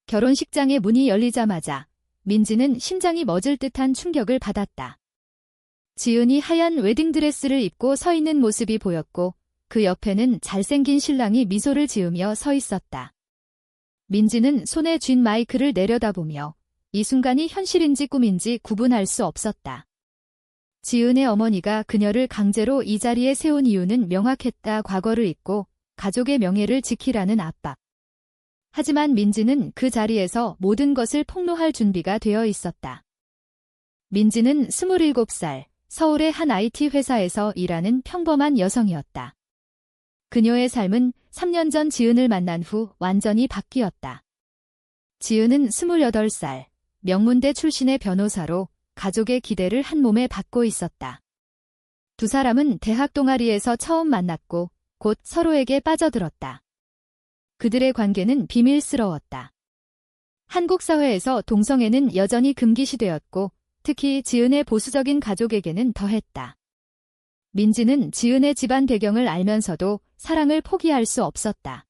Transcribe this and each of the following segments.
결혼식장의 문이 열리자마자 민지는 심장이 멎을 듯한 충격을 받았다. 지은이 하얀 웨딩드레스를 입고 서 있는 모습이 보였고 그 옆에는 잘생긴 신랑이 미소를 지으며 서 있었다. 민지는 손에 쥔 마이크를 내려다보며 이 순간이 현실인지 꿈인지 구분할 수 없었다. 지은의 어머니가 그녀를 강제로 이 자리에 세운 이유는 명확했다. 과거를 잊고 가족의 명예를 지키라는 압박. 하지만 민지는 그 자리에서 모든 것을 폭로할 준비가 되어 있었다. 민지는 27살, 서울의 한 IT 회사에서 일하는 평범한 여성이었다. 그녀의 삶은 3년 전 지은을 만난 후 완전히 바뀌었다. 지은은 28살, 명문대 출신의 변호사로 가족의 기대를 한 몸에 받고 있었다. 두 사람은 대학 동아리에서 처음 만났고 곧 서로에게 빠져들었다. 그들의 관계는 비밀스러웠다. 한국 사회에서 동성애는 여전히 금기시되었고 특히 지은의 보수적인 가족에게는 더했다. 민지는 지은의 집안 배경을 알면서도 사랑을 포기할 수 없었다.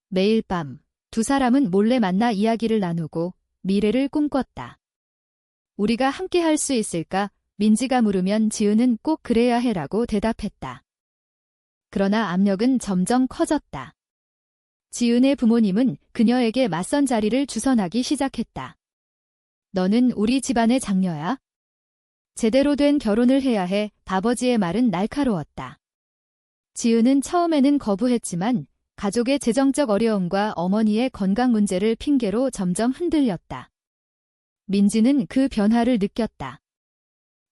매일 밤 두 사람은 몰래 만나 이야기를 나누고 미래를 꿈꿨다. 우리가 함께 할 수 있을까? 민지가 물으면 지은은 꼭 그래야 해라고 대답했다. 그러나 압력은 점점 커졌다. 지은의 부모님은 그녀에게 맞선 자리를 주선하기 시작했다. 너는 우리 집안의 장녀야? 제대로 된 결혼을 해야 해. 아버지의 말은 날카로웠다. 지은은 처음에는 거부했지만 가족의 재정적 어려움과 어머니의 건강 문제를 핑계로 점점 흔들렸다. 민지는 그 변화를 느꼈다.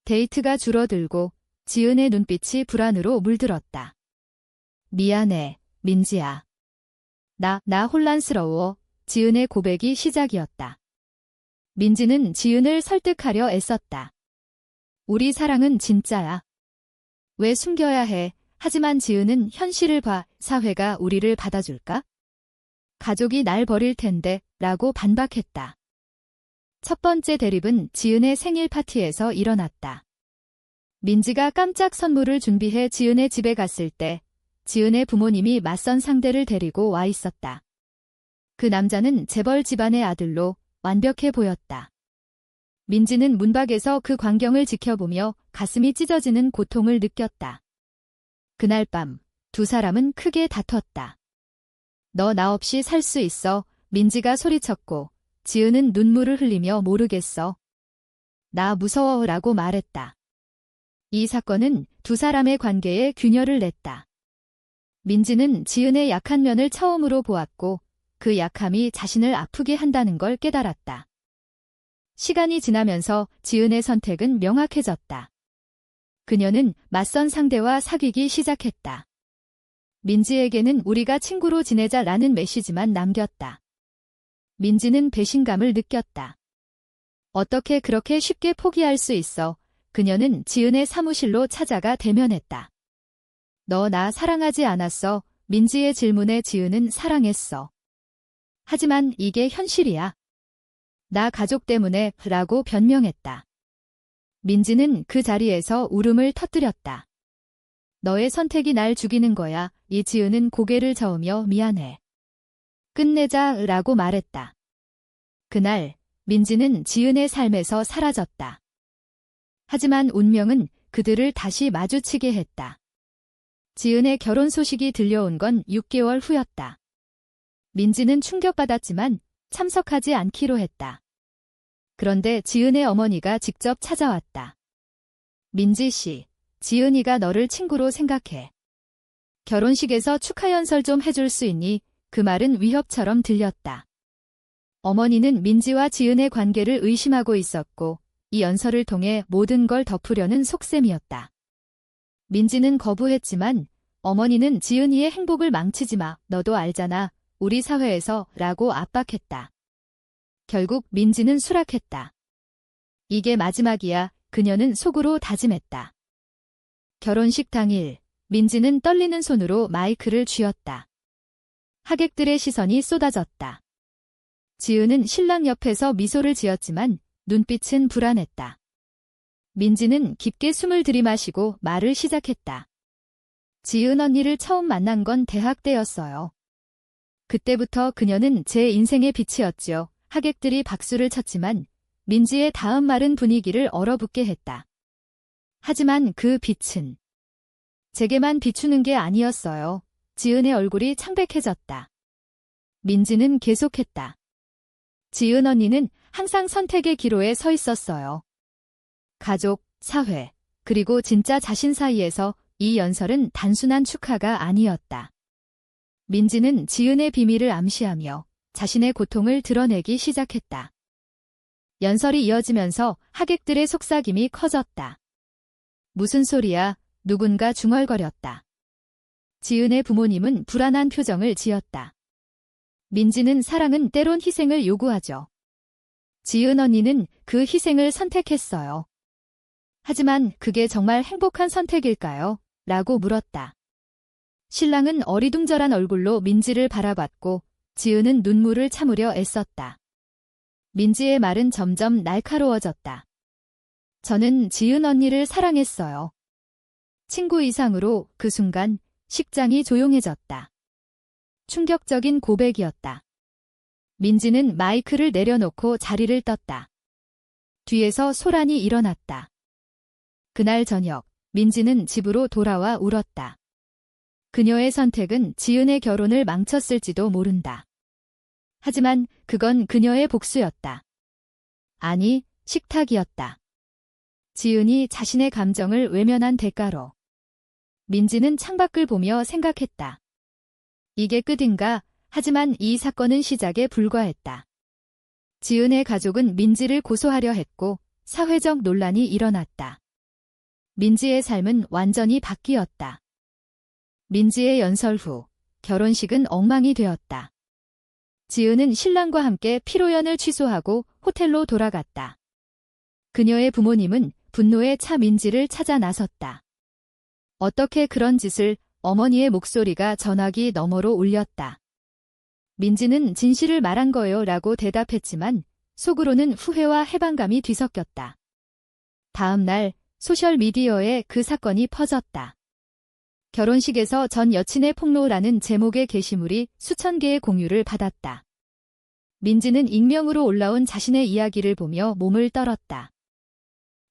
데이트가 줄어들고 지은의 눈빛이 불안으로 물들었다. 미안해, 민지야. 나 혼란스러워. 지은의 고백이 시작이었다. 민지는 지은을 설득하려 애썼다. 우리 사랑은 진짜야. 왜 숨겨야 해? 하지만 지은은 현실을 봐. 사회가 우리를 받아줄까? 가족이 날 버릴 텐데 라고 반박했다. 첫 번째 대립은 지은의 생일 파티에서 일어났다. 민지가 깜짝 선물을 준비해 지은의 집에 갔을 때 지은의 부모님이 맞선 상대를 데리고 와 있었다. 그 남자는 재벌 집안의 아들로 완벽해 보였다. 민지는 문밖에서 그 광경을 지켜보며 가슴이 찢어지는 고통을 느꼈다. 그날 밤 두 사람은 크게 다퉜다. 너 나 없이 살 수 있어? 민지가 소리쳤고 지은은 눈물을 흘리며 모르겠어. 나 무서워 라고 말했다. 이 사건은 두 사람의 관계에 균열을 냈다. 민지는 지은의 약한 면을 처음으로 보았고 그 약함이 자신을 아프게 한다는 걸 깨달았다. 시간이 지나면서 지은의 선택은 명확해졌다. 그녀는 맞선 상대와 사귀기 시작했다. 민지에게는 우리가 친구로 지내자라는 메시지만 남겼다. 민지는 배신감을 느꼈다. 어떻게 그렇게 쉽게 포기할 수 있어? 그녀는 지은의 사무실로 찾아가 대면했다. 너 나 사랑하지 않았어? 민지의 질문에 지은은 사랑했어. 하지만 이게 현실이야. 나 가족 때문에 라고 변명했다. 민지는 그 자리에서 울음을 터뜨렸다. 너의 선택이 날 죽이는 거야. 이지은은 고개를 저으며 미안해. 끝내자 라고 말했다. 그날 민지는 지은의 삶에서 사라졌다. 하지만 운명은 그들을 다시 마주치게 했다. 지은의 결혼 소식이 들려온 건 6개월 후였다. 민지는 충격받았지만 참석하지 않기로 했다. 그런데 지은의 어머니가 직접 찾아왔다. 민지 씨, 지은이가 너를 친구로 생각해. 결혼식에서 축하 연설 좀 해줄 수 있니? 그 말은 위협처럼 들렸다. 어머니는 민지와 지은의 관계를 의심하고 있었고 이 연설을 통해 모든 걸 덮으려는 속셈이었다. 민지는 거부했지만 어머니는 지은이의 행복을 망치지 마. 너도 알잖아. 우리 사회에서 라고 압박했다. 결국 민지는 수락했다. 이게 마지막이야. 그녀는 속으로 다짐했다. 결혼식 당일 민지는 떨리는 손으로 마이크를 쥐었다. 하객들의 시선이 쏟아졌다. 지은은 신랑 옆에서 미소를 지었지만 눈빛은 불안했다. 민지는 깊게 숨을 들이마시고 말을 시작했다. 지은 언니를 처음 만난 건 대학 때였어요. 그때부터 그녀는 제 인생의 빛이었죠. 하객들이 박수를 쳤지만 민지의 다음 말은 분위기를 얼어붙게 했다. 하지만 그 빛은 제게만 비추는 게 아니었어요. 지은의 얼굴이 창백해졌다. 민지는 계속했다. 지은 언니는 항상 선택의 기로에 서 있었어요. 가족, 사회, 그리고 진짜 자신 사이에서 이 연설은 단순한 축하가 아니었다. 민지는 지은의 비밀을 암시하며 자신의 고통을 드러내기 시작했다. 연설이 이어지면서 하객들의 속삭임이 커졌다. 무슨 소리야? 누군가 중얼거렸다. 지은의 부모님은 불안한 표정을 지었다. 민지는 사랑은 때론 희생을 요구하죠. 지은 언니는 그 희생을 선택했어요. 하지만 그게 정말 행복한 선택일까요? 라고 물었다. 신랑은 어리둥절한 얼굴로 민지를 바라봤고 지은은 눈물을 참으려 애썼다. 민지의 말은 점점 날카로워졌다. 저는 지은 언니를 사랑했어요. 친구 이상으로 그 순간 식장이 조용해졌다. 충격적인 고백이었다. 민지는 마이크를 내려놓고 자리를 떴다. 뒤에서 소란이 일어났다. 그날 저녁, 민지는 집으로 돌아와 울었다. 그녀의 선택은 지은의 결혼을 망쳤을지도 모른다. 하지만 그건 그녀의 복수였다. 아니, 식탁이었다. 지은이 자신의 감정을 외면한 대가로. 민지는 창밖을 보며 생각했다. 이게 끝인가? 하지만 이 사건은 시작에 불과했다. 지은의 가족은 민지를 고소하려 했고 사회적 논란이 일어났다. 민지의 삶은 완전히 바뀌었다. 민지의 연설 후 결혼식은 엉망이 되었다. 지은은 신랑과 함께 피로연을 취소하고 호텔로 돌아갔다. 그녀의 부모님은 분노에 차 민지를 찾아 나섰다. 어떻게 그런 짓을? 어머니의 목소리가 전화기 너머로 울렸다. 민지는 진실을 말한 거예요 라고 대답했지만 속으로는 후회와 해방감이 뒤섞였다. 다음 날 소셜미디어에 그 사건이 퍼졌다. 결혼식에서 전 여친의 폭로라는 제목의 게시물이 수천 개의 공유를 받았다. 민지는 익명으로 올라온 자신의 이야기를 보며 몸을 떨었다.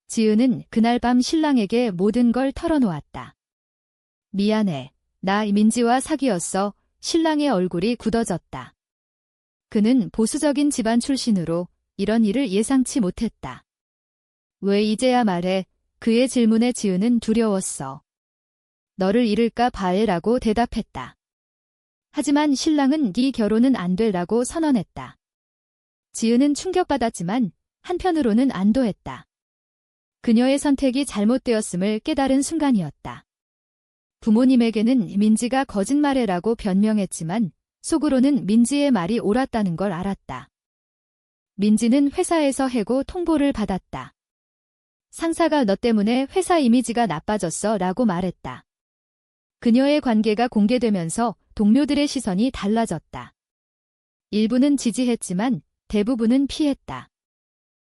지은은 그날 밤 신랑에게 모든 걸 털어놓았다. 미안해. 나 민지와 사귀었어. 신랑의 얼굴이 굳어졌다. 그는 보수적인 집안 출신으로 이런 일을 예상치 못했다. 왜 이제야 말해? 그의 질문에 지은은 두려웠어. 너를 잃을까 봐라고 대답했다. 하지만 신랑은 네 결혼은 안 돼라고 선언했다. 지은은 충격받았지만 한편으로는 안도했다. 그녀의 선택이 잘못되었음을 깨달은 순간이었다. 부모님에게는 민지가 거짓말해라고 변명했지만 속으로는 민지의 말이 옳았다는 걸 알았다. 민지는 회사에서 해고 통보를 받았다. 상사가 너 때문에 회사 이미지가 나빠졌어 라고 말했다. 그녀의 관계가 공개되면서 동료들의 시선이 달라졌다. 일부는 지지했지만 대부분은 피했다.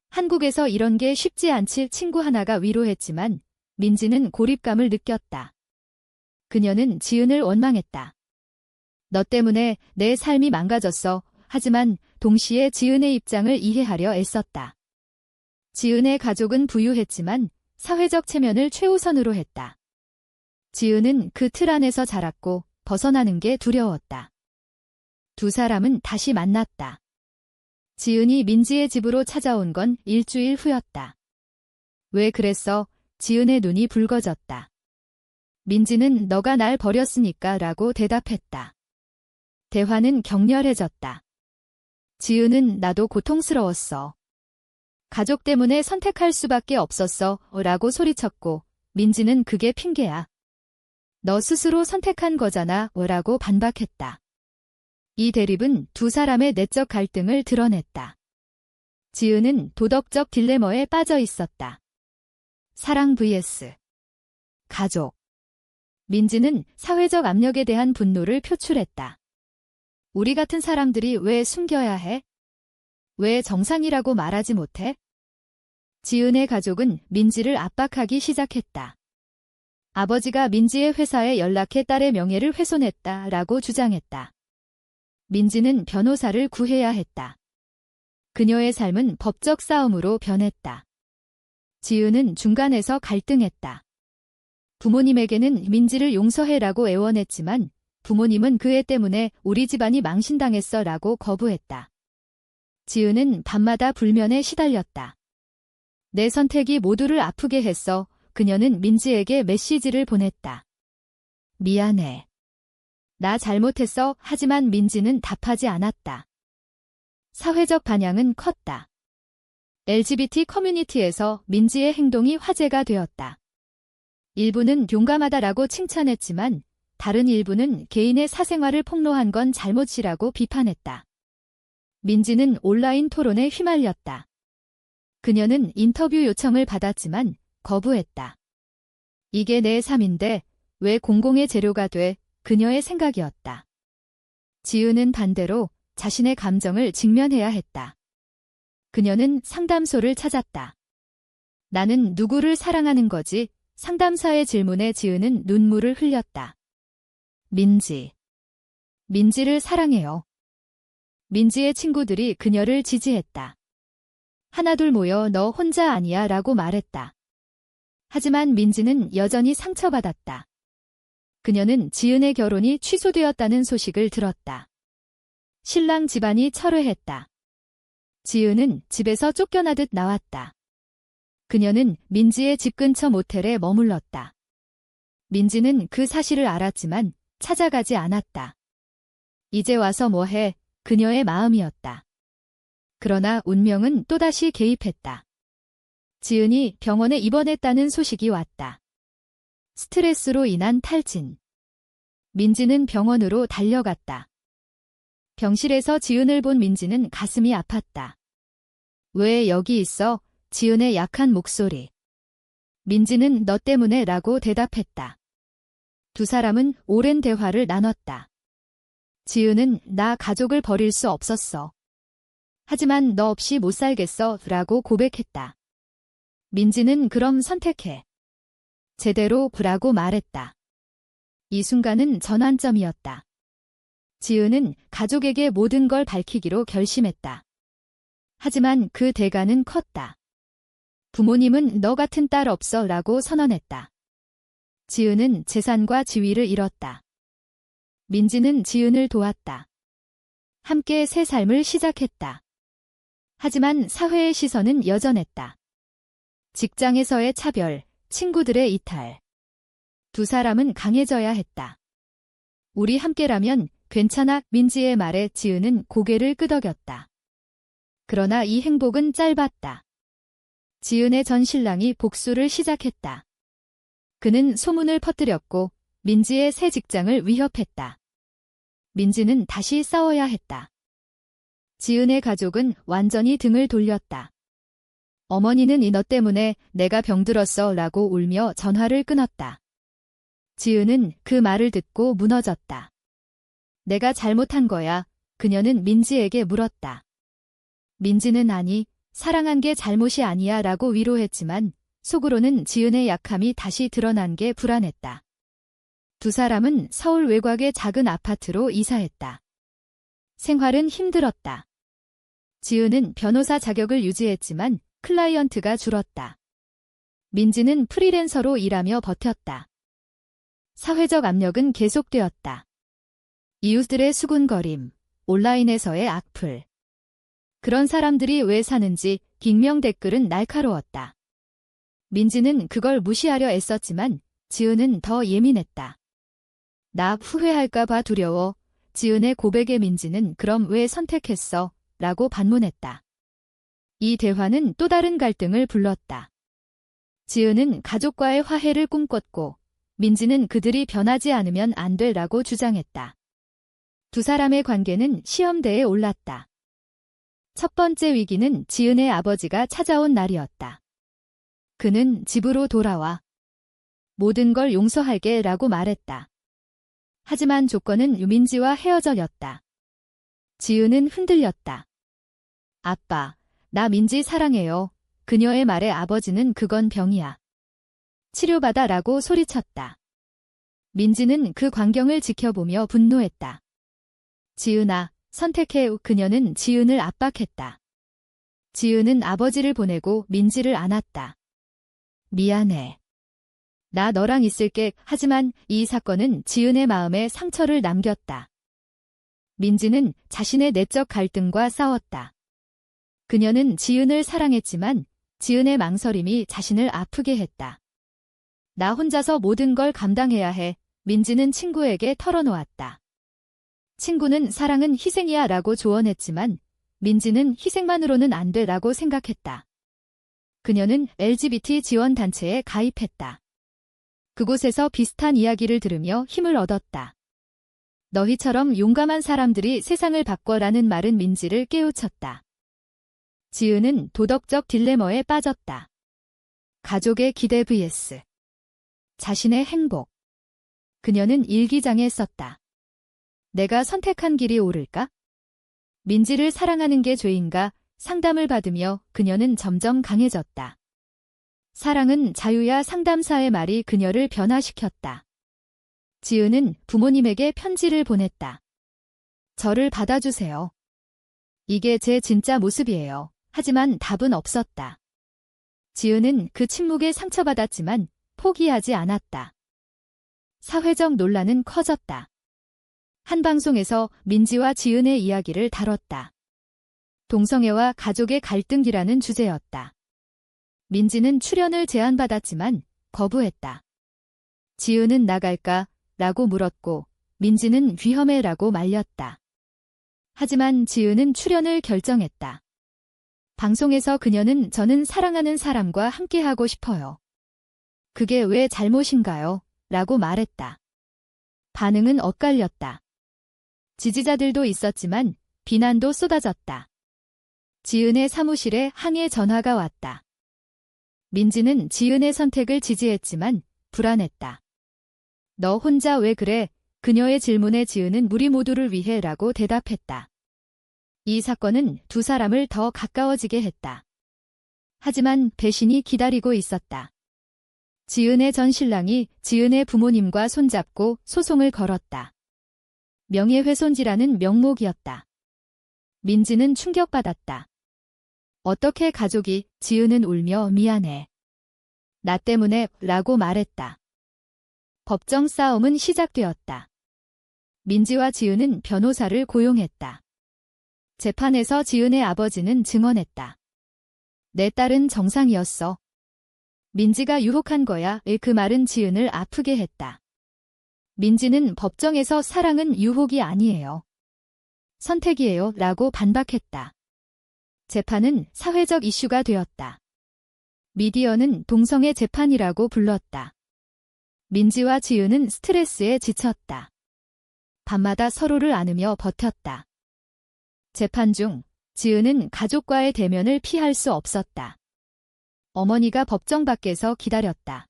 한국에서 이런 게 쉽지 않지. 친구 하나가 위로했지만 민지는 고립감을 느꼈다. 그녀는 지은을 원망했다. 너 때문에 내 삶이 망가졌어. 하지만 동시에 지은의 입장을 이해하려 애썼다. 지은의 가족은 부유했지만 사회적 체면을 최우선으로 했다. 지은은 그 틀 안에서 자랐고 벗어나는 게 두려웠다. 두 사람은 다시 만났다. 지은이 민지의 집으로 찾아온 건 일주일 후였다. 왜 그랬어? 지은의 눈이 붉어졌다. 민지는 너가 날 버렸으니까 라고 대답했다. 대화는 격렬해졌다. 지은은 나도 고통스러웠어. 가족 때문에 선택할 수밖에 없었어 라고 소리쳤고 민지는 그게 핑계야. 너 스스로 선택한 거잖아 라고 반박했다. 이 대립은 두 사람의 내적 갈등을 드러냈다. 지은은 도덕적 딜레마에 빠져 있었다. 사랑 vs 가족. 민지는 사회적 압력에 대한 분노를 표출했다. 우리 같은 사람들이 왜 숨겨야 해? 왜 정상이라고 말하지 못해? 지은의 가족은 민지를 압박하기 시작했다. 아버지가 민지의 회사에 연락해 딸의 명예를 훼손했다라고 주장했다. 민지는 변호사를 구해야 했다. 그녀의 삶은 법적 싸움으로 변했다. 지은은 중간에서 갈등했다. 부모님에게는 민지를 용서해라고 애원했지만 부모님은 그 애 때문에 우리 집안이 망신당했어 라고 거부했다. 지은은 밤마다 불면에 시달렸다. 내 선택이 모두를 아프게 했어. 그녀는 민지에게 메시지를 보냈다. 미안해. 나 잘못했어. 하지만 민지는 답하지 않았다. 사회적 반향은 컸다. LGBT 커뮤니티에서 민지의 행동이 화제가 되었다. 일부는 용감하다라고 칭찬했지만 다른 일부는 개인의 사생활을 폭로한 건 잘못이라고 비판했다. 민지는 온라인 토론에 휘말렸다. 그녀는 인터뷰 요청을 받았지만 거부했다. 이게 내 삶인데 왜 공공의 재료가 돼? 그녀의 생각이었다. 지은은 반대로 자신의 감정을 직면해야 했다. 그녀는 상담소를 찾았다. 나는 누구를 사랑하는 거지? 상담사의 질문에 지은은 눈물을 흘렸다. 민지를 사랑해요. 민지의 친구들이 그녀를 지지했다. 하나둘 모여 너 혼자 아니야 라고 말했다. 하지만 민지는 여전히 상처받았다. 그녀는 지은의 결혼이 취소되었다는 소식을 들었다. 신랑 집안이 철회했다. 지은은 집에서 쫓겨나듯 나왔다. 그녀는 민지의 집 근처 모텔에 머물렀다. 민지는 그 사실을 알았지만 찾아가지 않았다. 이제 와서 뭐해? 그녀의 마음이었다. 그러나 운명은 또다시 개입했다. 지은이 병원에 입원했다는 소식이 왔다. 스트레스로 인한 탈진. 민지는 병원으로 달려갔다. 병실에서 지은을 본 민지는 가슴이 아팠다. 왜 여기 있어? 지은의 약한 목소리. 민지는 너 때문에 라고 대답했다. 두 사람은 오랜 대화를 나눴다. 지은은 나 가족을 버릴 수 없었어. 하지만 너 없이 못 살겠어 라고 고백했다. 민지는 그럼 선택해. 제대로 라고 말했다. 이 순간은 전환점이었다. 지은은 가족에게 모든 걸 밝히기로 결심했다. 하지만 그 대가는 컸다. 부모님은 너 같은 딸 없어 라고 선언했다. 지은은 재산과 지위를 잃었다. 민지는 지은을 도왔다. 함께 새 삶을 시작했다. 하지만 사회의 시선은 여전했다. 직장에서의 차별, 친구들의 이탈. 두 사람은 강해져야 했다. 우리 함께라면 괜찮아. 민지의 말에 지은은 고개를 끄덕였다. 그러나 이 행복은 짧았다. 지은의 전 신랑이 복수를 시작했다. 그는 소문을 퍼뜨렸고 민지의 새 직장을 위협했다. 민지는 다시 싸워야 했다. 지은의 가족은 완전히 등을 돌렸다. 어머니는 너 때문에 내가 병들었어 라고 울며 전화를 끊었다. 지은은 그 말을 듣고 무너졌다. 내가 잘못한 거야. 그녀는 민지에게 물었다. 민지는 아니, 사랑한 게 잘못이 아니야 라고 위로했지만 속으로는 지은의 약함이 다시 드러난 게 불안했다. 두 사람은 서울 외곽의 작은 아파트로 이사했다. 생활은 힘들었다. 지은은 변호사 자격을 유지했지만 클라이언트가 줄었다. 민지는 프리랜서로 일하며 버텼다. 사회적 압력은 계속되었다. 이웃들의 수군거림, 온라인에서의 악플. 그런 사람들이 왜 사는지 익명 댓글은 날카로웠다. 민지는 그걸 무시하려 애썼지만 지은은 더 예민했다. 나 후회할까봐 두려워. 지은의 고백에 민지는 그럼 왜 선택했어? 라고 반문했다. 이 대화는 또 다른 갈등을 불렀다. 지은은 가족과의 화해를 꿈꿨고 민지는 그들이 변하지 않으면 안 돼라고 주장했다. 두 사람의 관계는 시험대에 올랐다. 첫 번째 위기는 지은의 아버지가 찾아온 날이었다. 그는 집으로 돌아와 모든 걸 용서할게 라고 말했다. 하지만 조건은 민지와 헤어져였다. 지은은 흔들렸다. 아빠, 나 민지 사랑해요. 그녀의 말에 아버지는 그건 병이야. 치료받아 라고 소리쳤다. 민지는 그 광경을 지켜보며 분노했다. 지은아, 선택해. 그녀는 지은을 압박했다. 지은은 아버지를 보내고 민지를 안았다. 미안해. 나 너랑 있을게. 하지만 이 사건은 지은의 마음에 상처를 남겼다. 민지는 자신의 내적 갈등과 싸웠다. 그녀는 지은을 사랑했지만 지은의 망설임이 자신을 아프게 했다. 나 혼자서 모든 걸 감당해야 해. 민지는 친구에게 털어놓았다. 친구는 사랑은 희생이야 라고 조언했지만 민지는 희생만으로는 안 돼 라고 생각했다. 그녀는 LGBT 지원단체에 가입했다. 그곳에서 비슷한 이야기를 들으며 힘을 얻었다. 너희처럼 용감한 사람들이 세상을 바꿔라는 말은 민지를 깨우쳤다. 지은은 도덕적 딜레마에 빠졌다. 가족의 기대 vs 자신의 행복. 그녀는 일기장에 썼다. 내가 선택한 길이 옳을까? 민지를 사랑하는 게 죄인가? 상담을 받으며 그녀는 점점 강해졌다. 사랑은 자유야. 상담사의 말이 그녀를 변화시켰다. 지은은 부모님에게 편지를 보냈다. 저를 받아주세요. 이게 제 진짜 모습이에요. 하지만 답은 없었다. 지은은 그 침묵에 상처받았지만 포기하지 않았다. 사회적 논란은 커졌다. 한 방송에서 민지와 지은의 이야기를 다뤘다. 동성애와 가족의 갈등이라는 주제였다. 민지는 출연을 제안받았지만 거부했다. 지은은 나갈까? 라고 물었고 민지는 위험해 라고 말렸다. 하지만 지은은 출연을 결정했다. 방송에서 그녀는 저는 사랑하는 사람과 함께하고 싶어요. 그게 왜 잘못인가요? 라고 말했다. 반응은 엇갈렸다. 지지자들도 있었지만 비난도 쏟아졌다. 지은의 사무실에 항의 전화가 왔다. 민지는 지은의 선택을 지지했지만 불안했다. 너 혼자 왜 그래? 그녀의 질문에 지은은 우리 모두를 위해 라고 대답했다. 이 사건은 두 사람을 더 가까워지게 했다. 하지만 배신이 기다리고 있었다. 지은의 전 신랑이 지은의 부모님과 손잡고 소송을 걸었다. 명예훼손죄라는 명목이었다. 민지는 충격받았다. 어떻게 가족이? 지은은 울며 미안해. 나 때문에 라고 말했다. 법정 싸움은 시작되었다. 민지와 지은은 변호사를 고용했다. 재판에서 지은의 아버지는 증언했다. 내 딸은 정상이었어. 민지가 유혹한 거야. 그 말은 지은을 아프게 했다. 민지는 법정에서 사랑은 유혹이 아니에요. 선택이에요. 라고 반박했다. 재판은 사회적 이슈가 되었다. 미디어는 동성애 재판이라고 불렀다. 민지와 지은은 스트레스에 지쳤다. 밤마다 서로를 안으며 버텼다. 재판 중 지은은 가족과의 대면을 피할 수 없었다. 어머니가 법정 밖에서 기다렸다.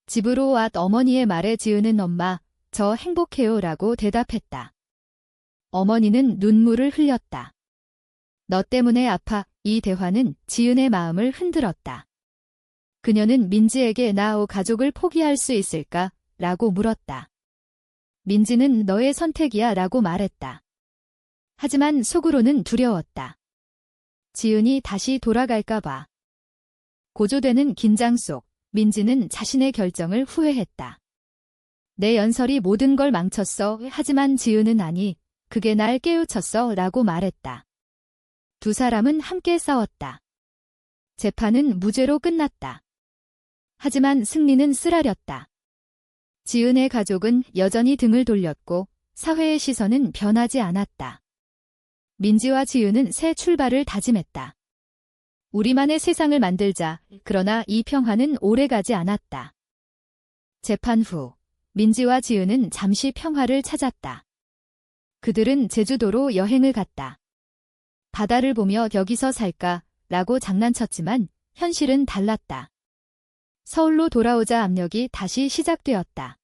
집으로 와 어머니의 말에 지은은 엄마, 저 행복해요 라고 대답했다. 어머니는 눈물을 흘렸다. 너 때문에 아파. 이 대화는 지은의 마음을 흔들었다. 그녀는 민지에게 나 가족을 포기할 수 있을까? 라고 물었다. 민지는 너의 선택이야 라고 말했다. 하지만 속으로는 두려웠다. 지은이 다시 돌아갈까봐. 고조되는 긴장 속 민지는 자신의 결정을 후회했다. 내 연설이 모든 걸 망쳤어. 하지만 지은은 아니, 그게 날 깨우쳤어 라고 말했다. 두 사람은 함께 싸웠다. 재판은 무죄로 끝났다. 하지만 승리는 쓰라렸다. 지은의 가족은 여전히 등을 돌렸고 사회의 시선은 변하지 않았다. 민지와 지은은 새 출발을 다짐했다. 우리만의 세상을 만들자. 그러나 이 평화는 오래가지 않았다. 재판 후 민지와 지은은 잠시 평화를 찾았다. 그들은 제주도로 여행을 갔다. 바다를 보며 여기서 살까? 라고 장난쳤지만 현실은 달랐다. 서울로 돌아오자 압력이 다시 시작되었다.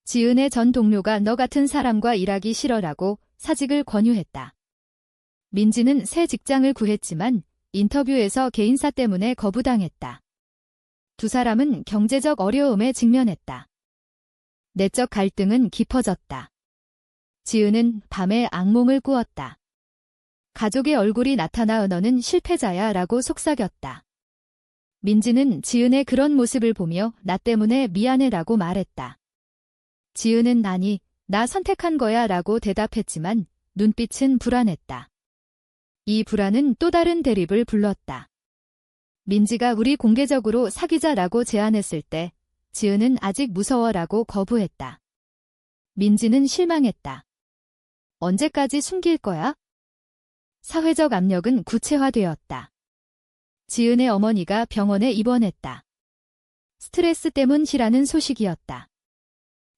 지은의 전 동료가 너 같은 사람과 일하기 싫어라고 사직을 권유했다. 민지는 새 직장을 구했지만 인터뷰에서 개인사 때문에 거부당했다. 두 사람은 경제적 어려움에 직면했다. 내적 갈등은 깊어졌다. 지은은 밤에 악몽을 꾸었다. 가족의 얼굴이 나타나 너는 실패자야 라고 속삭였다. 민지는 지은의 그런 모습을 보며 나 때문에 미안해 라고 말했다. 지은은 아니, 나 선택한 거야 라고 대답했지만 눈빛은 불안했다. 이 불안은 또 다른 대립을 불렀다. 민지가 우리 공개적으로 사귀자라고 제안했을 때 지은은 아직 무서워라고 거부했다. 민지는 실망했다. 언제까지 숨길 거야? 사회적 압력은 구체화되었다. 지은의 어머니가 병원에 입원했다. 스트레스 때문이라는 소식이었다.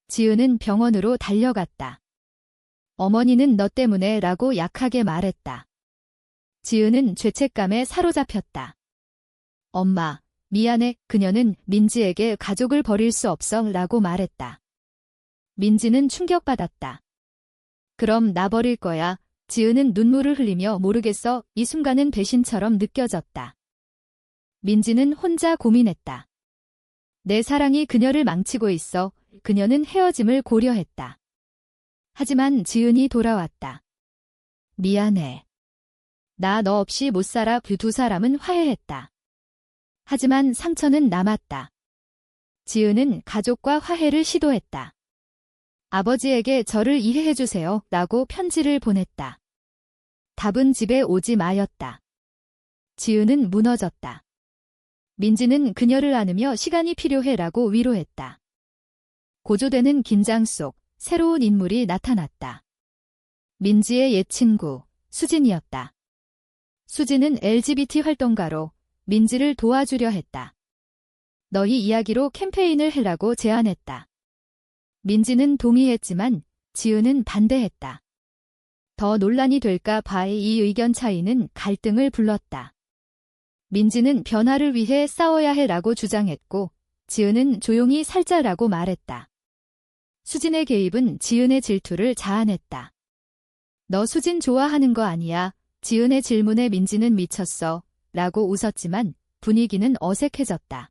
지은은 병원으로 달려갔다. 어머니는 너 때문에 라고 약하게 말했다. 지은은 죄책감에 사로잡혔다. 엄마, 미안해. 그녀는 민지에게 가족을 버릴 수 없어 라고 말했다. 민지는 충격받았다. 그럼 나 버릴 거야. 지은은 눈물을 흘리며 모르겠어. 이 순간은 배신처럼 느껴졌다. 민지는 혼자 고민했다. 내 사랑이 그녀를 망치고 있어. 그녀는 헤어짐을 고려했다. 하지만 지은이 돌아왔다. 미안해. 나 너 없이 못 살아. 그 두 사람은 화해했다. 하지만 상처는 남았다. 지은은 가족과 화해를 시도했다. 아버지에게 저를 이해해주세요 라고 편지를 보냈다. 답은 집에 오지 마였다. 지은은 무너졌다. 민지는 그녀를 안으며 시간이 필요해 라고 위로했다. 고조되는 긴장 속 새로운 인물이 나타났다. 민지의 옛 친구, 수진이었다. 수진은 LGBT 활동가로 민지를 도와주려 했다. 너희 이야기로 캠페인을 해라고 제안했다. 민지는 동의했지만 지은은 반대했다. 더 논란이 될까 봐의 이 의견 차이는 갈등을 불렀다. 민지는 변화를 위해 싸워야 해라고 주장했고 지은은 조용히 살자라고 말했다. 수진의 개입은 지은의 질투를 자아냈다. 너 수진 좋아하는 거 아니야? 지은의 질문에 민지는 미쳤어 라고 웃었지만 분위기는 어색해졌다.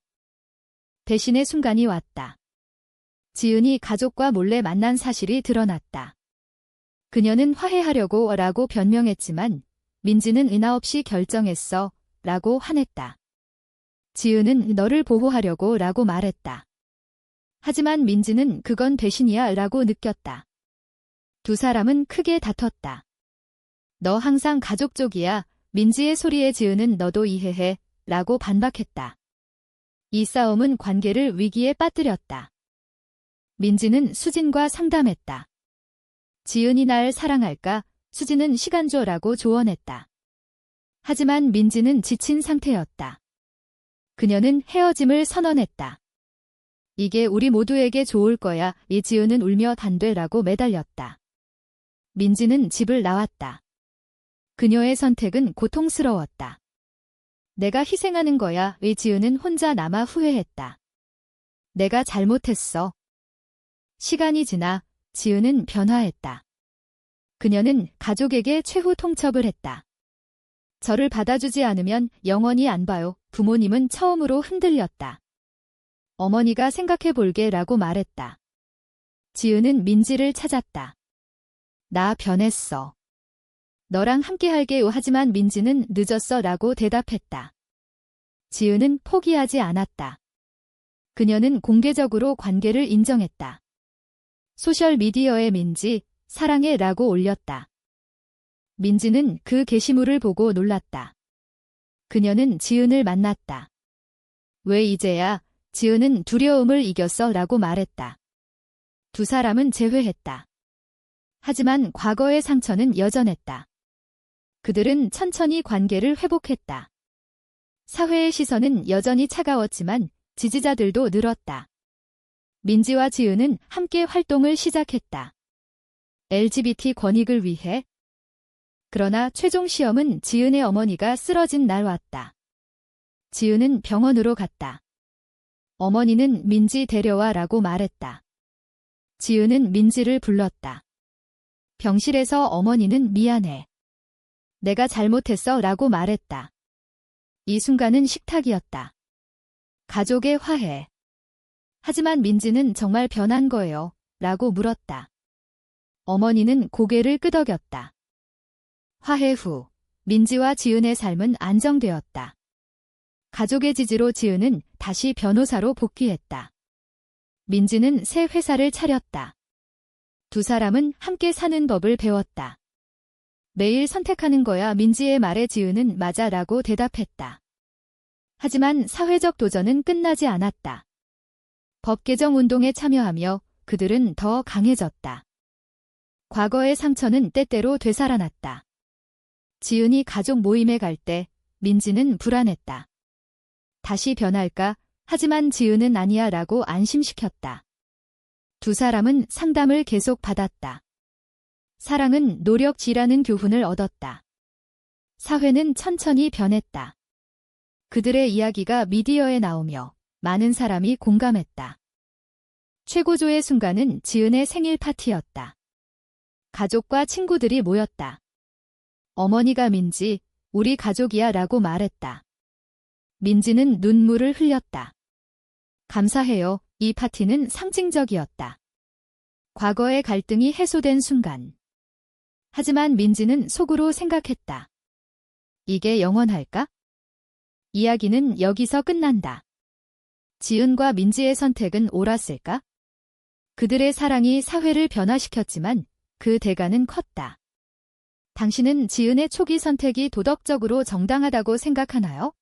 배신의 순간이 왔다. 지은이 가족과 몰래 만난 사실이 드러났다. 그녀는 화해하려고 라고 변명했지만 민지는 은하 없이 결정했어 라고 화냈다. 지은은 너를 보호하려고 라고 말했다. 하지만 민지는 그건 배신이야 라고 느꼈다. 두 사람은 크게 다퉜다. 너 항상 가족 쪽이야. 민지의 소리에 지은은 너도 이해해 라고 반박했다. 이 싸움은 관계를 위기에 빠뜨렸다. 민지는 수진과 상담했다. 지은이 날 사랑할까? 수진은 시간 줘라고 조언했다. 하지만 민지는 지친 상태였다. 그녀는 헤어짐을 선언했다. 이게 우리 모두에게 좋을 거야. 이 지은은 울며 단되라고 매달렸다. 민지는 집을 나왔다. 그녀의 선택은 고통스러웠다. 내가 희생하는 거야. 이 지은은 혼자 남아 후회했다. 내가 잘못했어. 시간이 지나 지은은 변화했다. 그녀는 가족에게 최후 통첩을 했다. 저를 받아주지 않으면 영원히 안 봐요. 부모님은 처음으로 흔들렸다. 어머니가 생각해 볼게 라고 말했다. 지은은 민지를 찾았다. 나 변했어. 너랑 함께 할게요. 하지만 민지는 늦었어 라고 대답했다. 지은은 포기하지 않았다. 그녀는 공개적으로 관계를 인정했다. 소셜미디어에 민지, 사랑해 라고 올렸다. 민지는 그 게시물을 보고 놀랐다. 그녀는 지은을 만났다. 왜 이제야? 지은은 두려움을 이겼어 라고 말했다. 두 사람은 재회했다. 하지만 과거의 상처는 여전했다. 그들은 천천히 관계를 회복했다. 사회의 시선은 여전히 차가웠지만 지지자들도 늘었다. 민지와 지은은 함께 활동을 시작했다. LGBT 권익을 위해. 그러나 최종 시험은 지은의 어머니가 쓰러진 날 왔다. 지은은 병원으로 갔다. 어머니는 민지 데려와 라고 말했다. 지은은 민지를 불렀다. 병실에서 어머니는 미안해. 내가 잘못했어 라고 말했다. 이 순간은 식탁이었다. 가족의 화해. 하지만 민지는 정말 변한 거예요 라고 물었다. 어머니는 고개를 끄덕였다. 화해 후 민지와 지은의 삶은 안정되었다. 가족의 지지로 지은은 다시 변호사로 복귀했다. 민지는 새 회사를 차렸다. 두 사람은 함께 사는 법을 배웠다. 매일 선택하는 거야. 민지의 말에 지은은 맞아라고 대답했다. 하지만 사회적 도전은 끝나지 않았다. 법 개정 운동에 참여하며 그들은 더 강해졌다. 과거의 상처는 때때로 되살아났다. 지은이 가족 모임에 갈 때 민지는 불안했다. 다시 변할까? 하지만 지은은 아니야 라고 안심시켰다. 두 사람은 상담을 계속 받았다. 사랑은 노력지라는 교훈을 얻었다. 사회는 천천히 변했다. 그들의 이야기가 미디어에 나오며 많은 사람이 공감했다. 최고조의 순간은 지은의 생일 파티였다. 가족과 친구들이 모였다. 어머니가 민지, 우리 가족이야 라고 말했다. 민지는 눈물을 흘렸다. 감사해요. 이 파티는 상징적이었다. 과거의 갈등이 해소된 순간. 하지만 민지는 속으로 생각했다. 이게 영원할까? 이야기는 여기서 끝난다. 지은과 민지의 선택은 옳았을까? 그들의 사랑이 사회를 변화시켰지만 그 대가는 컸다. 당신은 지은의 초기 선택이 도덕적으로 정당하다고 생각하나요?